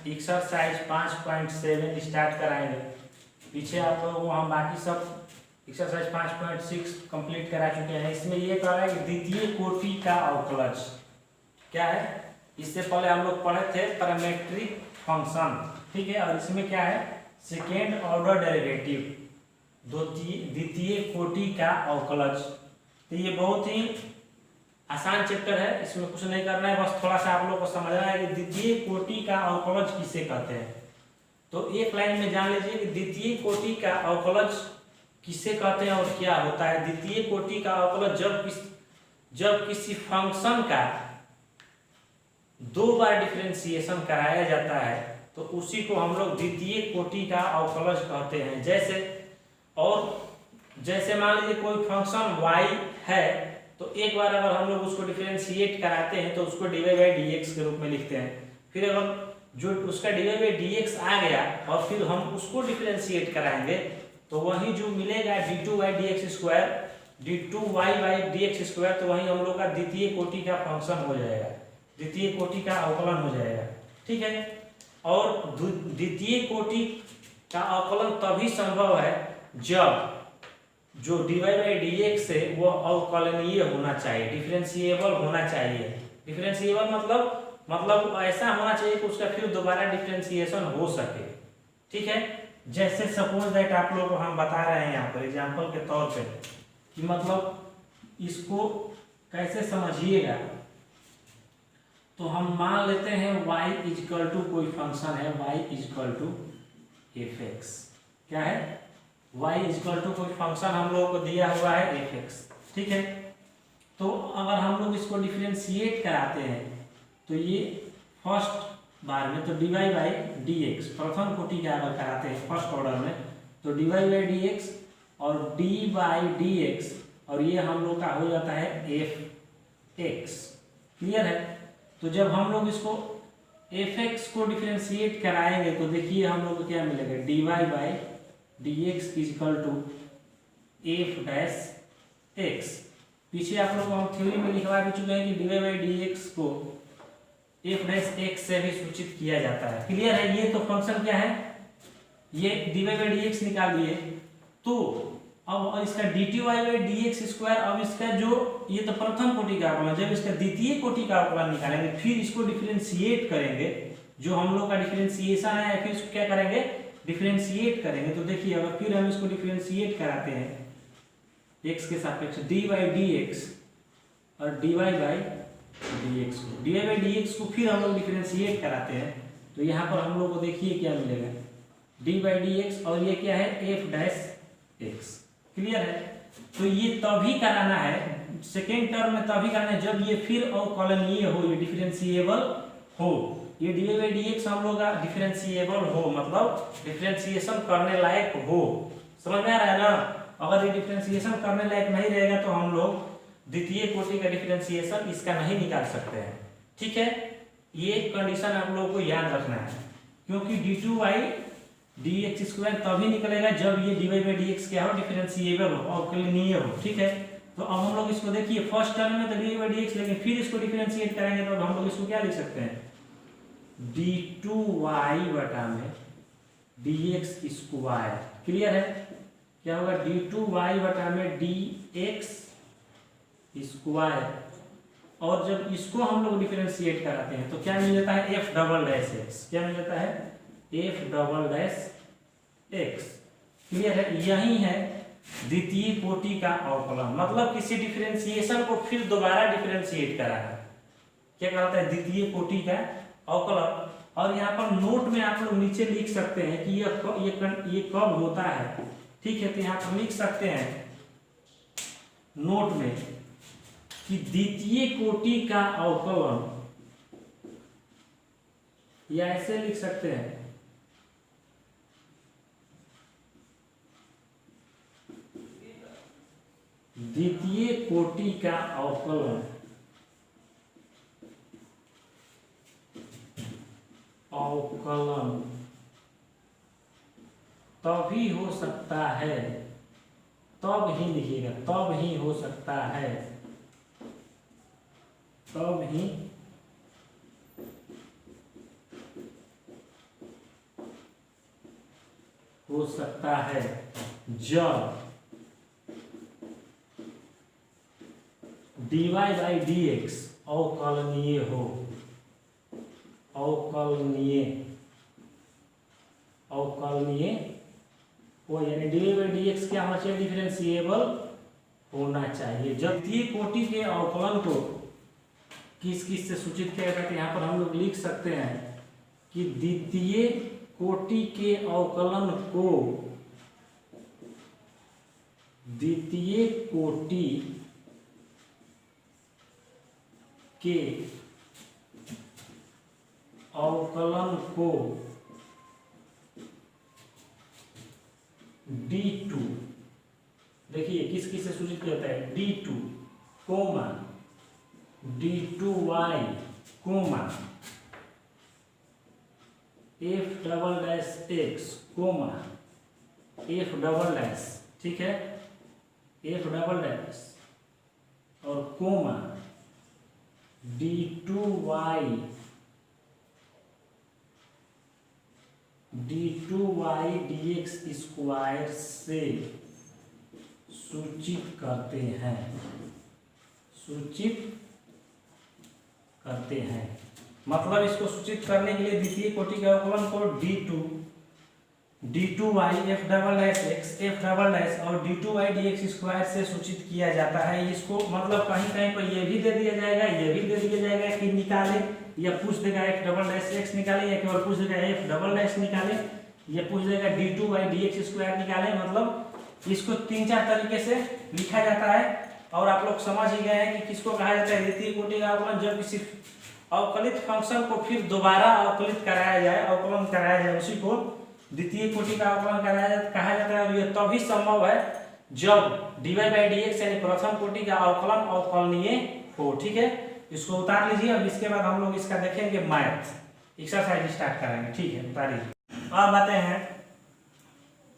Exercise 5.7 start कराएंगे। पीछे आप लोगों को हम बाकी सब एक्सरसाइज 5.6 कंप्लीट करा चुके हैं। इसमें ये कह रहा है कि द्वितीय कोटि का अवकलज क्या है। इससे पहले हम लोग पढ़े थे पैरामेट्रिक फंक्शन, ठीक है। और इसमें क्या है, सेकेंड ऑर्डर डेरिवेटिव, द्वितीय कोटि का अवकलज। तो ये बहुत ही आसान चैप्टर है, इसमें कुछ नहीं करना है, बस थोड़ा सा आप लोग को समझना है कि द्वितीय कोटि का अवकलज किसे कहते हैं। तो एक लाइन में जान लीजिए कि द्वितीय कोटि का अवकलज किसे कहते हैं और क्या होता है। द्वितीय कोटि का अवकलज जब किसी फंक्शन का दो बार डिफरेंशिएशन कराया जाता है तो उसी को हम लोग द्वितीय कोटि का अवकलज कहते हैं। जैसे मान लीजिए कोई फंक्शन y है तो एक बार अगर हम लोग उसको डिफरेंशिएट कराते हैं तो उसको dy बाई dx के रूप में लिखते हैं। फिर अगर जो उसका dy बाई dx आ गया और फिर हम उसको डिफरेंशिएट कराएंगे तो वही जो मिलेगा d2 by dx square, d2y by dx square, तो वही हम लोग का द्वितीय कोटि का फंक्शन हो जाएगा, द्वितीय कोटि का अवकलन हो जाएगा, ठीक है। और द्वितीय कोटि का अवकलन तभी संभव है जब जो dy बाई dx है वो अवकलनीय होना चाहिए, डिफरेंशिएबल होना चाहिए। डिफरेंशिएबल मतलब ऐसा होना चाहिए कि उसका फिर दोबारा डिफरेंशिएशन हो सके, ठीक है। जैसे सपोज दैट आप लोगों को हम बता रहे हैं यहाँ पर एग्जांपल के तौर पे कि मतलब इसको कैसे समझिएगा। तो हम मान लेते हैं y इजकल टू कोई फंक्शन है, y इजकल टू fx, क्या है, y इजकल टू कोई फंक्शन हम लोगों को दिया हुआ है fx, ठीक है। तो अगर हम लोग इसको डिफरेंशिएट कराते हैं तो ये फर्स्ट बार में तो dy बाई dx प्रथम कोटि का अगर कराते हैं फर्स्ट ऑर्डर में तो dy बाई dx और d बाई dx और ये हम लोग का हो जाता है fx, क्लियर है। तो जब हम लोग इसको fx को डिफरेंशिएट कराएंगे तो देखिए हम लोग को क्या मिलेगा, dy by dx equal to f dash x। पीछे आप लोग को हम थ्योरी में लिखवा भी चुके हैं कि dy बाई dx को f डैश x से भी सूचित किया जाता है, क्लियर है। ये तो फंक्शन क्या है, ये dy बाई dx निकाल दिए। तो अब इसका dt y by dx square, अब इसका जो ये तो प्रथम कोटि का अवकलन, जब इसका द्वितीय कोटि का अवकलन निकालेंगे फिर इसको डिफरेंशिएट करेंगे, जो हम लोग का डिफरेंशिएशन है फिर इसको क्या करेंगे, डिफरेंशिएट करेंगे। तो देखिए अगर फिर हम इसको डिफरेंशिएट कराते हैं x के सापेक्ष dy बाई dx और dy बाई dx को, dy बाई dx को फिर हम लोग डिफरेंशिएट कराते हैं तो यहाँ पर हम लोग को देखिए क्या मिलेगा, dy बाई dx और ये क्या है f डैश x, क्लियर है। तो ये तभी कराना है, सेकेंड टर्म में तभी कराना है जब ये फिर अवकलनीय हो, ये डिफरेंशिएबल हो, ये dy बाई dx हम लोग का डिफरेंशिएबल हो, मतलब डिफरेंशिएशन करने लायक हो, समझ में आ रहा है ना। अगर ये डिफरेंशिएशन करने लायक नहीं रहेगा तो हम लोग द्वितीय कोटि का डिफरेंशिएशन इसका नहीं निकाल सकते हैं, ठीक है। ये कंडीशन आप लोगों को याद रखना है, क्योंकि d2 बाई dx स्क्वायर तभी निकलेगा जब ये dy बाई dx क्या हो, डिफरेंशिएबल हो, अवकलनीय हो, ठीक है। तो अब हम लोग इसको देखिए फर्स्ट टर्म में तो dy बाई dx, लेकिन फिर इसको डिफरेंशिएट करेंगे तो हम लोग इसको क्या लिख सकते हैं, d2y बटा में dx स्क्वायर, क्लियर है। क्या होगा, d2y बटा में dx स्क्वायर, और जब इसको हम लोग डिफरेंशिएट कराते हैं तो क्या मिल जाता है, f डबल डैश x, क्या मिल जाता है, f double dash x, clear है। यही है द्वितीय कोटि का अवकलन, मतलब किसी डिफरेंशिएशन को फिर दोबारा डिफरेंशिएट कराना, क्या कहलाता है, द्वितीय कोटि का अवकलन। और यहाँ पर नोट में आप लोग नीचे लिख सकते हैं कि ये कब होता है, ठीक है। तो यहाँ पर लिख सकते हैं नोट में कि द्वितीय कोटि का अवकलन, या ऐसे लिख सकते हैं द्वितीय कोटि का अवकलन तभी हो सकता है, तब ही लिखिएगा, तब ही हो सकता है, तब ही हो सकता है जब dy बाई डी एक्स अवकलनीय हो, अवकलनीय हो, यानी dy बाई डी एक्स क्या होना चाहिए, डिफरेंशिएबल होना चाहिए। जब द्वितीय कोटि के अवकलन को किस से सूचित किया जाता है, यहाँ पर हम लोग लिख सकते हैं कि द्वितीय कोटि के अवकलन को, द्वितीय कोटि के अवकलन को d2, देखिए किस से सूचित किया जाता है, d2 comma d2y comma f double dash x comma f double dash, ठीक है, f डबल डैश और कोमा d2y dx स्क्वायर से सूचित करते हैं, सूचित करते हैं। मतलब इसको सूचित करने के लिए द्वितीय कोटि के अवकलन को d2y f double dash x f double dash और d2y dx स्क्वायर से सूचित किया जाता है। इसको मतलब कहीं कहीं पर ये भी दे दिया जाएगा, ये भी दे दिया जाएगा कि निकाले, या पूछ देगा f डबल डैश x निकाले, या केवल पूछ देगा f डबल डैश निकाले, या पूछ देगा d2y dx स्क्वायर निकाले। मतलब इसको 3-4 तरीके से लिखा जाता है और आप लोग समझ ही गए हैं कि किसको कहा जाता है द्वितीय कोटि का अवकलन। जब किसी अवकलित फंक्शन को फिर दोबारा अवकलित कराया जाए, अवकलन कराया जाए, उसी को द्वितीय कोटि का अवकलन कहा जाता है। और यह तभी संभव है जब dy बाई डी एक्स यानी प्रथम कोटि का अवकलन अवकलनीय हो, ठीक है। इसको उतार लीजिए। अब इसके बाद हम लोग इसका देखेंगे मैथ एक्सरसाइज स्टार्ट करेंगे, ठीक है, उतार लीजिए। अब आते हैं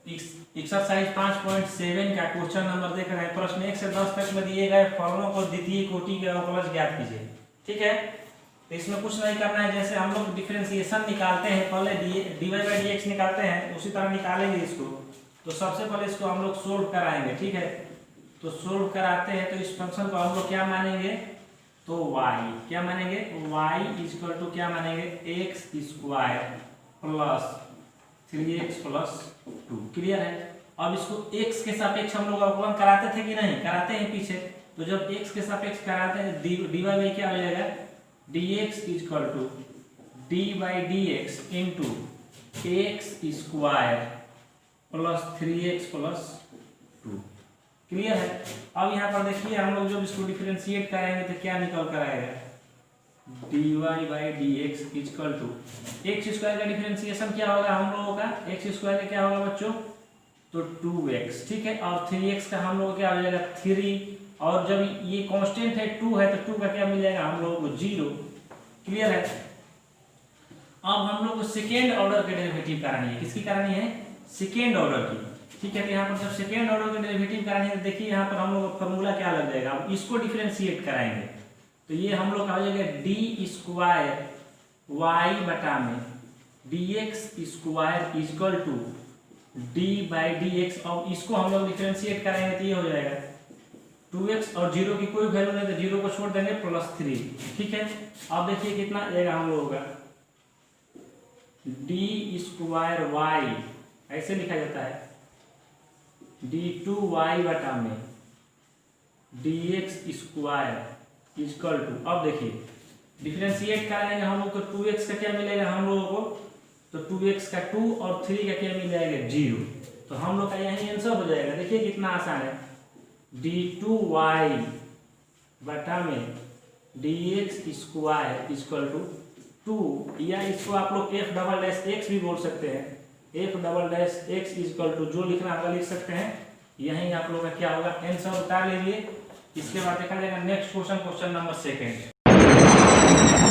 एक्सरसाइज 5.7 का क्वेश्चन नंबर देख रहे हैं। प्रश्न 1 से 10 तक में दिए गए फलनों को द्वितीय कोटि के अवकलज ज्ञात कीजिए, ठीक है। तो इसमें कुछ नहीं करना है, जैसे हम लोग डिफरेंशिएशन निकालते हैं, पहले dy बाई dx निकालते हैं, उसी तरह निकालेंगे इसको। तो सबसे पहले इसको हम लोग सोल्व कराएंगे, ठीक है। तो सोल्व कराते हैं तो इस फंक्शन को हम लोग क्या मानेंगे, तो y क्या मानेंगे, y इक्वल टू क्या मानेंगे, x square plus 3x plus 2। Clear है। अब इसको x के सापेक्ष हम लोग अवकलन कराते थे कि नहीं, कराते हैं पीछे। तो जब x के सापेक्ष कराते हैं dy बाई क्या हो जाएगा, dx equal to dy by dx into x square plus 3x plus 2। Clear है। अब यहाँ पर देखिए हम लोग जब इसको डिफरेंशिएट कराएंगे तो क्या निकल कर आएगा, dy by dx equal to x square का डिफरेंशिएशन क्या होगा हम लोगों का, x स्क्वायर का क्या होगा बच्चों, तो 2x, ठीक है। और 3x का हम लोगों क्या हो जाएगा 3, और जब ये कांस्टेंट है 2 है तो 2 का क्या मिल जाएगा हम लोगों को 0। क्लियर है। अब हम लोग को सेकेंड ऑर्डर के डेरिवेटिव करानी है, किसकी करानी है, सेकेंड ऑर्डर की, ठीक है। तो यहाँ पर जब सेकेंड ऑर्डर के डेरिवेटिव करानी है तो देखिए यहाँ पर हम लोग का फॉर्मूला क्या लग जाएगा, अब इसको डिफरेंशिएट कराएंगे तो ये हम लोग का हो जाएगा डी स्क्वायर वाई बटा में dx square equal to D by D X. और इसको हम लोग डिफरेंशिएट कराएंगे तो ये हो जाएगा 2x और 0 की कोई वैल्यू नहीं तो 0 को छोड़ देंगे +3, ठीक है। अब देखिए कितना आएगा हम लोगों का, डी स्क्वायर वाई ऐसे लिखा जाता है d2y बटा में dx स्क्वायर इक्वल टू, अब देखिए डिफरेंशिएट करेंगे हम लोग को 2x का क्या मिलेगा हम लोगों को, तो 2x का 2 और 3 का क्या मिल जाएगा 0। तो हम लोग का यही आंसर हो जाएगा। देखिए कितना आसान है, d2y बटा में dx स्क्वायर इक्वल टू 2, या इसको आप लोग f डबल डैश x भी बोल सकते हैं, f double dash x equal to जो लिखना होगा लिख सकते हैं। यही आप लोग का क्या होगा आंसर उतार लीजिए। इसके बाद देखा जाएगा नेक्स्ट क्वेश्चन, क्वेश्चन नंबर 2।